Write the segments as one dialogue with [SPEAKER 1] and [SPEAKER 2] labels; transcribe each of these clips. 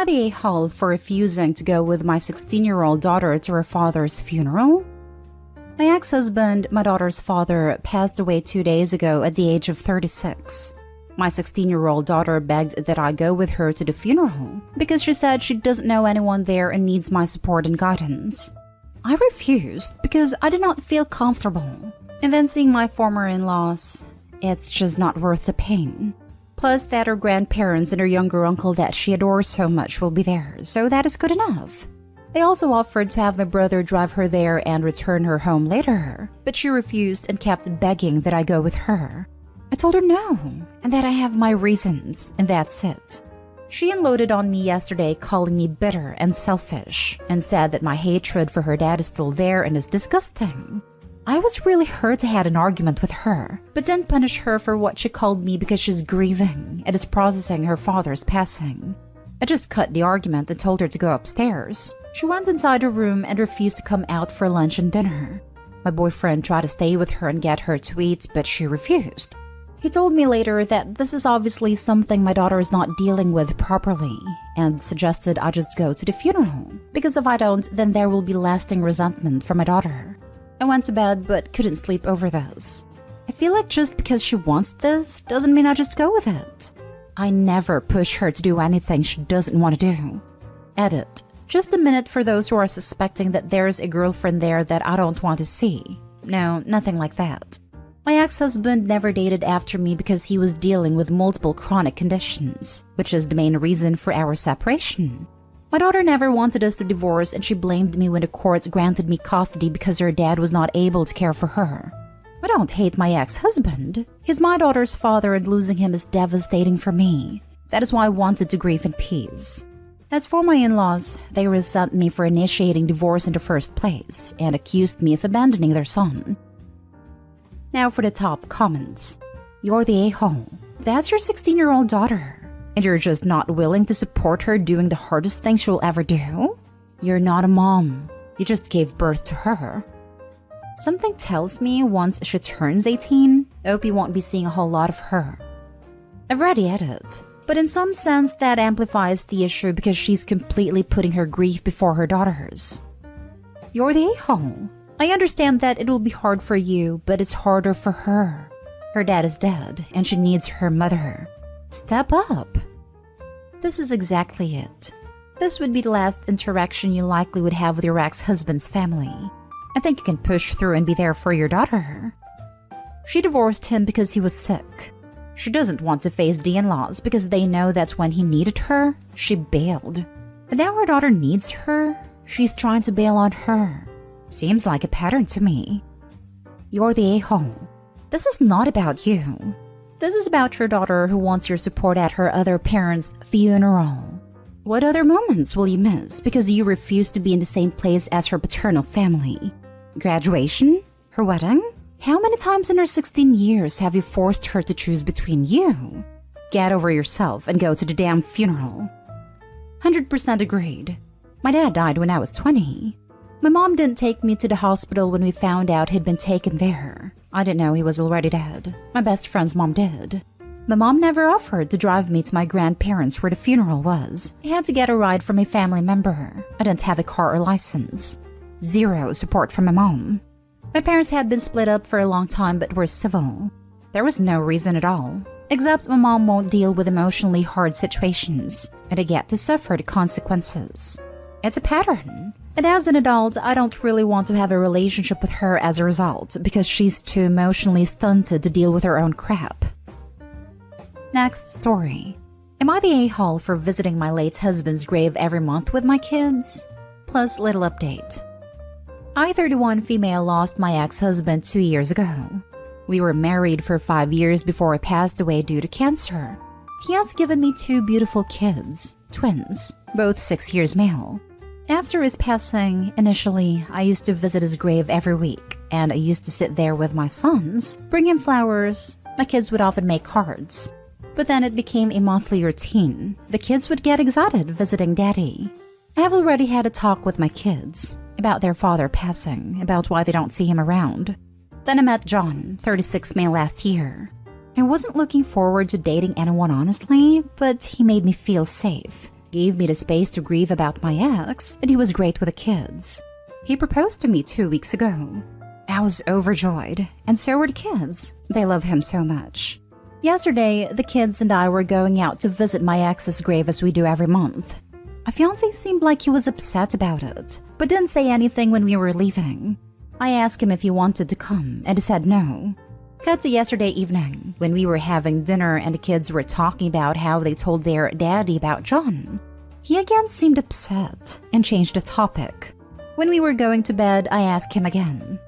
[SPEAKER 1] I the a-hole for refusing to go with my 16-year-old daughter to her father's funeral? My ex-husband, my daughter's father, passed away 2 days ago at the age of 36. My 16-year-old daughter begged that I go with her to the funeral because she said she doesn't know anyone there and needs my support and guidance. I refused because I did not feel comfortable. And then seeing my former in-laws, it's just not worth the pain. Plus that her grandparents and her younger uncle that she adores so much will be there, so that is good enough. I also offered to have my brother drive her there and return her home later, but she refused and kept begging that I go with her. I told her no, and that I have my reasons, and that's it. She unloaded on me yesterday, calling me bitter and selfish, and said that my hatred for her dad is still there and is disgusting. I was really hurt I had an argument with her, but didn't punish her for what she called me because she's grieving and is processing her father's passing. I just cut the argument and told her to go upstairs. She went inside her room and refused to come out for lunch and dinner. My boyfriend tried to stay with her and get her to eat, but she refused. He told me later that this is obviously something my daughter is not dealing with properly, and suggested I just go to the funeral, because if I don't, then there will be lasting resentment from my daughter. I went to bed but couldn't sleep over this. I feel like just because she wants this doesn't mean I just go with it. I never push her to do anything she doesn't want to do. Edit. Just a minute for those who are suspecting that there's a girlfriend there that I don't want to see. No, nothing like that. My ex-husband never dated after me because he was dealing with multiple chronic conditions, which is the main reason for our separation. My daughter never wanted us to divorce and she blamed me when the courts granted me custody because her dad was not able to care for her. I don't hate my ex-husband. He's my daughter's father and losing him is devastating for me. That is why I wanted to grieve in peace. As for my in-laws, they resent me for initiating divorce in the first place and accused me of abandoning their son. Now for the top comments. You're the a-hole. That's your 16-year-old daughter. And you're just not willing to support her doing the hardest thing she'll ever do? You're not a mom. You just gave birth to her. Something tells me once she turns 18, Opie won't be seeing a whole lot of her. I've already edited. But in some sense, that amplifies the issue because she's completely putting her grief before her daughter's. You're the a-hole. I understand that it will be hard for you, but it's harder for her. Her dad is dead, and she needs her mother. Step up. This is exactly it. This would be the last interaction you likely would have with your ex-husband's family. I think you can push through and be there for your daughter. She divorced him because he was sick. She doesn't want to face the in-laws because they know that when he needed her, she bailed. And now her daughter needs her, she's trying to bail on her. Seems like a pattern to me. You're the a-hole. This is not about you. This is about your daughter who wants your support at her other parents' funeral. What other moments will you miss because you refuse to be in the same place as her paternal family? Graduation? Her wedding? How many times in her 16 years have you forced her to choose between you? Get over yourself and go to the damn funeral. 100% agreed. My dad died when I was 20. My mom didn't take me to the hospital when we found out he'd been taken there. I didn't know he was already dead. My best friend's mom did. My mom never offered to drive me to my grandparents where the funeral was. I had to get a ride from a family member. I didn't have a car or license. Zero support from my mom. My parents had been split up for a long time but were civil. There was no reason at all, except my mom won't deal with emotionally hard situations, and I get to suffer the consequences. It's a pattern. And as an adult, I don't really want to have a relationship with her as a result because she's too emotionally stunted to deal with her own crap. Next story. Am I the a-hole for visiting my late husband's grave every month with my kids? Plus little update. I, 31 female, lost my ex-husband 2 years ago. We were married for 5 years before he passed away due to cancer. He has given me 2 beautiful kids, twins, both 6 years male. After his passing, initially, I used to visit his grave every week, and I used to sit there with my sons, bring him flowers. My kids would often make cards. But then it became a monthly routine. The kids would get excited visiting daddy. I have already had a talk with my kids about their father passing, about why they don't see him around. Then I met John, 36 male, last year. I wasn't looking forward to dating anyone honestly, but he made me feel safe. gave me the space to grieve about my ex, and he was great with the kids. He proposed to me 2 weeks ago. I was overjoyed, and so were the kids. They love him so much. Yesterday, the kids and I were going out to visit my ex's grave as we do every month. My fiancé seemed like he was upset about it, but didn't say anything when we were leaving. I asked him if he wanted to come, and he said no. Cut to yesterday evening, when we were having dinner and the kids were talking about how they told their daddy about John. He again seemed upset and changed the topic. When we were going to bed, I asked him again.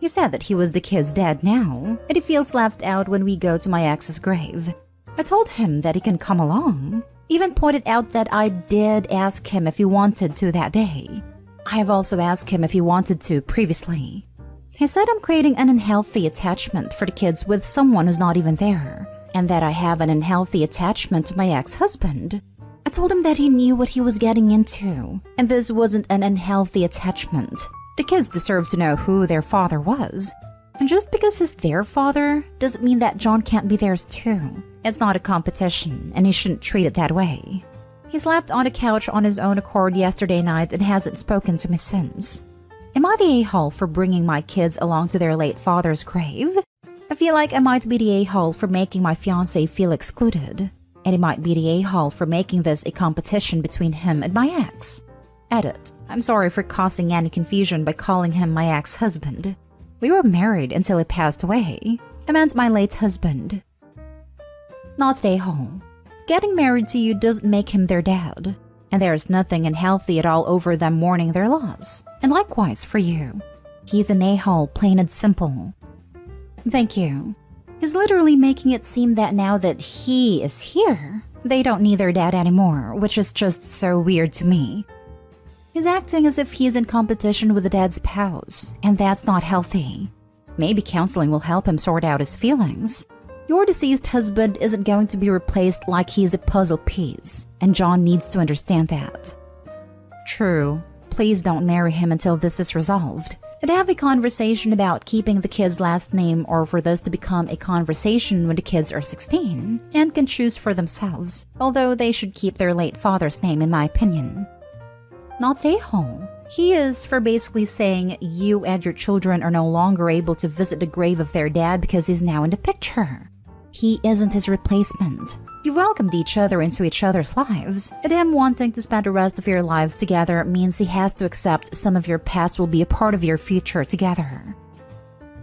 [SPEAKER 1] He said that he was the kid's dad now, and he feels left out when we go to my ex's grave. I told him that he can come along. Even pointed out that I did ask him if he wanted to that day. I have also asked him if he wanted to previously. He said I'm creating an unhealthy attachment for the kids with someone who's not even there, and that I have an unhealthy attachment to my ex-husband. I told him that he knew what he was getting into, and this wasn't an unhealthy attachment. The kids deserve to know who their father was. And just because he's their father doesn't mean that John can't be theirs too. It's not a competition, and he shouldn't treat it that way. He slept on the couch on his own accord yesterday night and hasn't spoken to me since. Am I the a-hole for bringing my kids along to their late father's grave? I feel like I might be the a-hole for making my fiancé feel excluded. And he might be the a-hole for making this a competition between him and my ex. Edit. I'm sorry for causing any confusion by calling him my ex-husband. We were married until he passed away. I meant my late husband. Not the a-hole. Getting married to you doesn't make him their dad. And there's nothing unhealthy at all over them mourning their loss. And likewise for you. He's an a-hole, plain and simple. Thank you. He's literally making it seem that now that he is here, they don't need their dad anymore, which is just so weird to me. He's acting as if he's in competition with the dad's spouse, and that's not healthy. Maybe counseling will help him sort out his feelings. Your deceased husband isn't going to be replaced like he's a puzzle piece, and John needs to understand that. True. Please don't marry him until this is resolved. And have a conversation about keeping the kid's last name, or for this to become a conversation when the kids are 16 and can choose for themselves, although they should keep their late father's name in my opinion. Not a-hole. He is for basically saying you and your children are no longer able to visit the grave of their dad because he's now in the picture. He isn't his replacement. You welcomed each other into each other's lives, and him wanting to spend the rest of your lives together means he has to accept some of your past will be a part of your future together.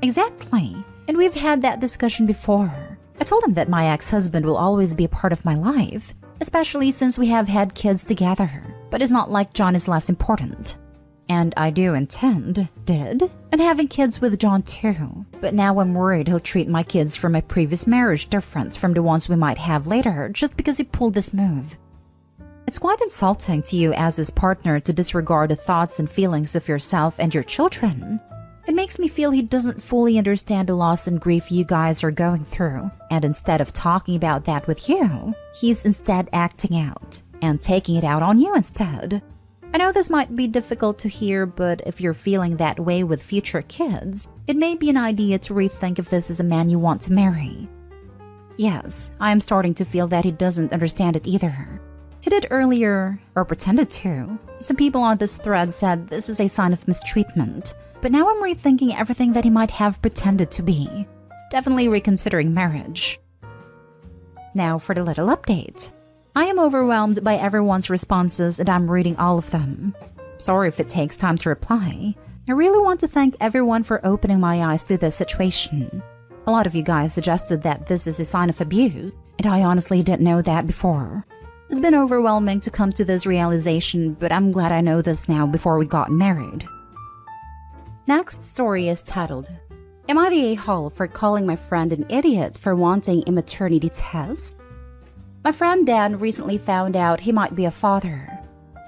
[SPEAKER 1] Exactly, and we've had that discussion before. I told him that my ex-husband will always be a part of my life, especially since we have had kids together, but it's not like John is less important. And I do intend, and having kids with John too. But now I'm worried he'll treat my kids from my previous marriage different from the ones we might have later just because he pulled this move. It's quite insulting to you as his partner to disregard the thoughts and feelings of yourself and your children. It makes me feel he doesn't fully understand the loss and grief you guys are going through. And instead of talking about that with you, he's instead acting out and taking it out on you instead. I know this might be difficult to hear, but if you're feeling that way with future kids, it may be an idea to rethink if this is a man you want to marry. Yes, I am starting to feel that he doesn't understand it either. He did earlier, or pretended to. Some people on this thread said this is a sign of mistreatment, but now I'm rethinking everything that he might have pretended to be. Definitely reconsidering marriage. Now for the little update. I am overwhelmed by everyone's responses and I'm reading all of them. Sorry if it takes time to reply. I really want to thank everyone for opening my eyes to this situation. A lot of you guys suggested that this is a sign of abuse, and I honestly didn't know that before. It's been overwhelming to come to this realization, but I'm glad I know this now before we got married. Next story is titled, Am I the a-hole for calling my friend an idiot for wanting a maternity test? My friend Dan recently found out he might be a father.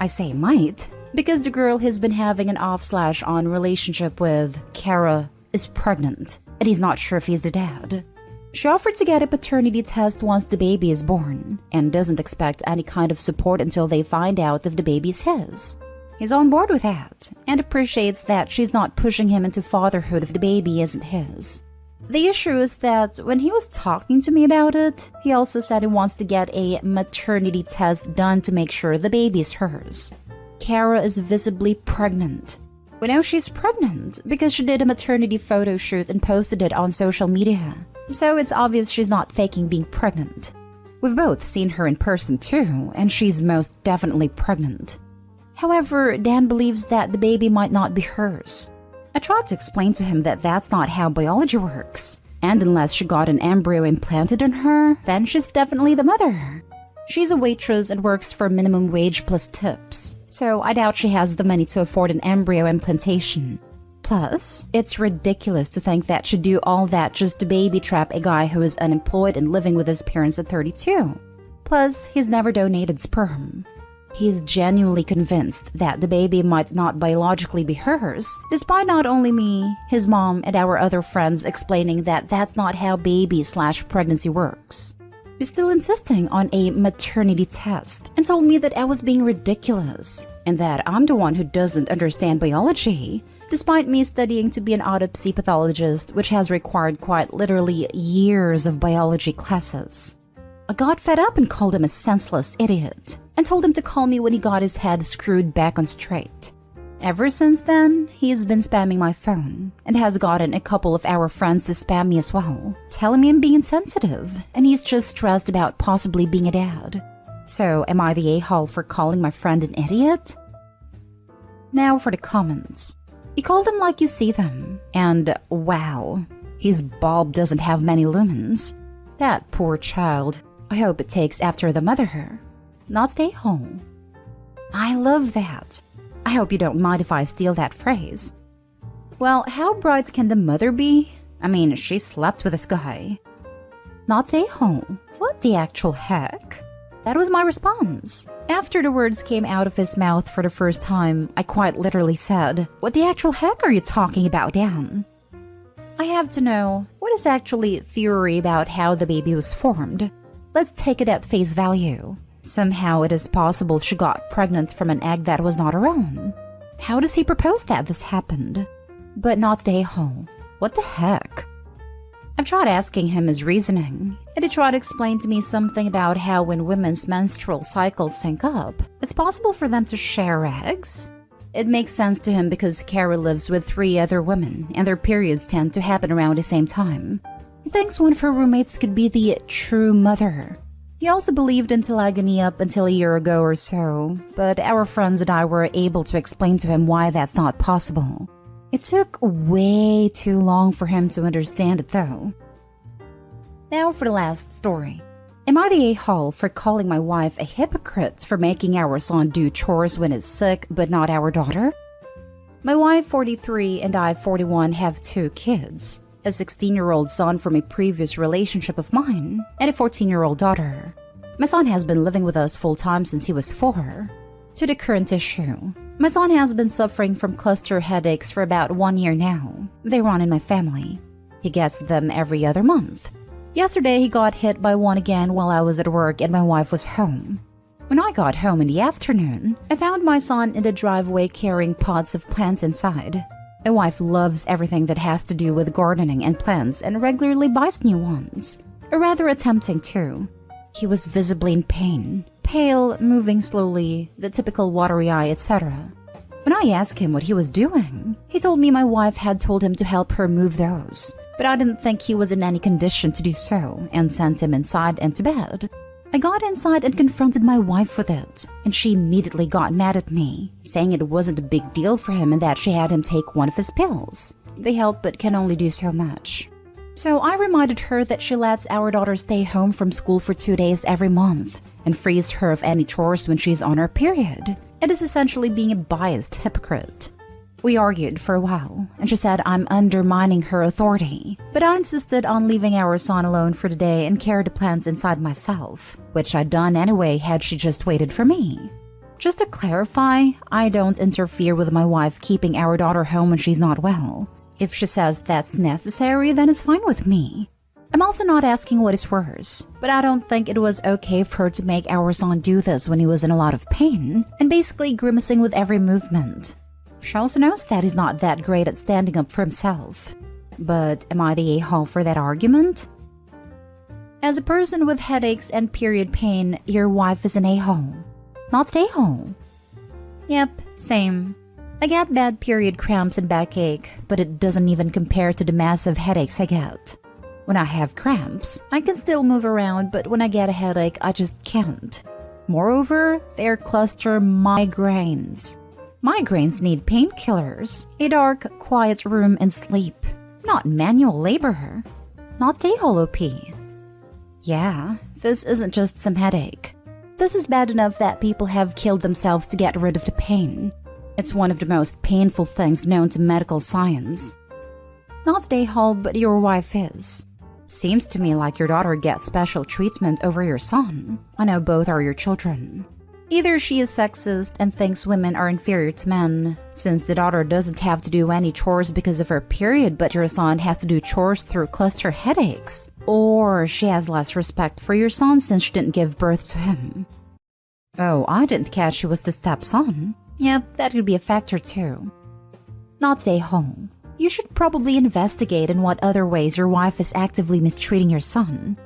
[SPEAKER 1] I say might, because the girl he's been having an off/on relationship with, Kara, is pregnant, and he's not sure if he's the dad. She offered to get a paternity test once the baby is born, and doesn't expect any kind of support until they find out if the baby's his. He's on board with that, and appreciates that she's not pushing him into fatherhood if the baby isn't his. The issue is that when he was talking to me about it, he also said he wants to get a maternity test done to make sure the baby's hers. Kara is visibly pregnant. We know she's pregnant because she did a maternity photo shoot and posted it on social media. So it's obvious she's not faking being pregnant. We've both seen her in person too, and she's most definitely pregnant. However, Dan believes that the baby might not be hers. I tried to explain to him that that's not how biology works, and unless she got an embryo implanted in her, then she's definitely the mother. She's a waitress and works for minimum wage plus tips, so I doubt she has the money to afford an embryo implantation. Plus, it's ridiculous to think that she'd do all that just to baby trap a guy who is unemployed and living with his parents at 32. Plus, he's never donated sperm. He's genuinely convinced that the baby might not biologically be hers, despite not only me, his mom, and our other friends explaining that that's not how baby/pregnancy works. He's still insisting on a maternity test and told me that I was being ridiculous and that I'm the one who doesn't understand biology, despite me studying to be an autopsy pathologist, which has required quite literally years of biology classes. I got fed up and called him a senseless idiot and told him to call me when he got his head screwed back on straight. Ever since then, he's been spamming my phone and has gotten a couple of our friends to spam me as well, telling me I'm being insensitive and he's just stressed about possibly being a dad. So, am I the a-hole for calling my friend an idiot? Now for the comments. You call them like you see them, and wow, his bulb doesn't have many lumens. That poor child. I hope it takes after the mother. Not stay home. I love that. I hope you don't mind if I steal that phrase. Well, how bright can the mother be? I mean, she slept with this guy. Not stay home. What the actual heck? That was my response. After the words came out of his mouth for the first time, I quite literally said, "What the actual heck are you talking about, Dan?" I have to know, what is actually theory about how the baby was formed? Let's take it at face value. Somehow it is possible she got pregnant from an egg that was not her own. How does he propose that this happened? But not the a-hole. What the heck? I've tried asking him his reasoning, and he tried to explain to me something about how when women's menstrual cycles sync up, it's possible for them to share eggs. It makes sense to him because Kara lives with 3 other women, and their periods tend to happen around the same time. He thinks one of her roommates could be the true mother. He also believed in telegony up until a year ago or so, but our friends and I were able to explain to him why that's not possible. It took way too long for him to understand it though. Now for the last story. Am I the a-hole for calling my wife a hypocrite for making our son do chores when he's sick but not our daughter? My wife, 43, and I, 41, have 2 kids. A 16-year-old son from a previous relationship of mine, and a 14-year-old daughter. My son has been living with us full-time since he was 4. To the current issue. My son has been suffering from cluster headaches for about 1 year now. They run in my family. He gets them every other month. Yesterday, he got hit by one again while I was at work and my wife was home. When I got home in the afternoon, I found my son in the driveway carrying pots of plants inside. My wife loves everything that has to do with gardening and plants and regularly buys new ones. Or rather attempting to. He was visibly in pain, pale, moving slowly, the typical watery eye, etc. When I asked him what he was doing, he told me my wife had told him to help her move those, but I didn't think he was in any condition to do so and sent him inside and to bed. I got inside and confronted my wife with it, and she immediately got mad at me, saying it wasn't a big deal for him and that she had him take one of his pills. They help but can only do so much. So I reminded her that she lets our daughter stay home from school for 2 days every month and frees her of any chores when she's on her period. It is essentially being a biased hypocrite. We argued for a while, and she said I'm undermining her authority, but I insisted on leaving our son alone for the day and carry the plants inside myself, which I'd done anyway had she just waited for me. Just to clarify, I don't interfere with my wife keeping our daughter home when she's not well. If she says that's necessary, then it's fine with me. I'm also not asking what is worse, but I don't think it was okay for her to make our son do this when he was in a lot of pain and basically grimacing with every movement. She also knows that he's not that great at standing up for himself. But am I the a-hole for that argument? As a person with headaches and period pain, your wife is an a-hole. Not an a-hole. Yep, same. I get bad period cramps and backache, but it doesn't even compare to the massive headaches I get. When I have cramps, I can still move around, but when I get a headache, I just can't. Moreover, they're cluster migraines. Migraines need painkillers, a dark, quiet room, and sleep. Not manual labor. Not a-hole OP. Yeah, this isn't just some headache. This is bad enough that people have killed themselves to get rid of the pain. It's one of the most painful things known to medical science. Not a-hole, but your wife is. Seems to me like your daughter gets special treatment over your son. I know both are your children. Either she is sexist and thinks women are inferior to men, since the daughter doesn't have to do any chores because of her period, but your son has to do chores through cluster headaches. Or she has less respect for your son since she didn't give birth to him. Oh, I didn't catch she was the stepson. Yep, that could be a factor too. Not a-hole. You should probably investigate in what other ways your wife is actively mistreating your son.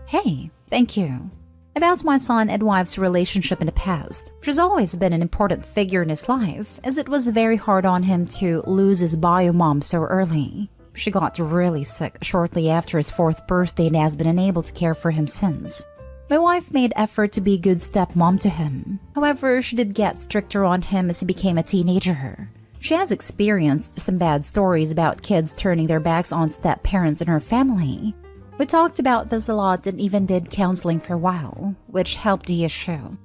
[SPEAKER 1] Hey, thank you. About my son and wife's relationship in the past, she's always been an important figure in his life, as it was very hard on him to lose his bio mom so early. She got really sick shortly after his 4th birthday and has been unable to care for him since. My wife made effort to be a good stepmom to him. However, she did get stricter on him as he became a teenager. She has experienced some bad stories about kids turning their backs on step-parents in her family. We talked about this a lot and even did counseling for a while, which helped the issue.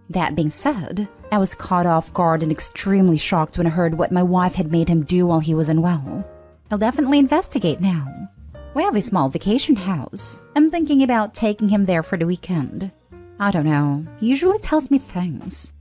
[SPEAKER 1] That being said, I was caught off guard and extremely shocked when I heard what my wife had made him do while he was unwell. I'll definitely investigate now. We have a small vacation house. I'm thinking about taking him there for the weekend. I don't know, he usually tells me things.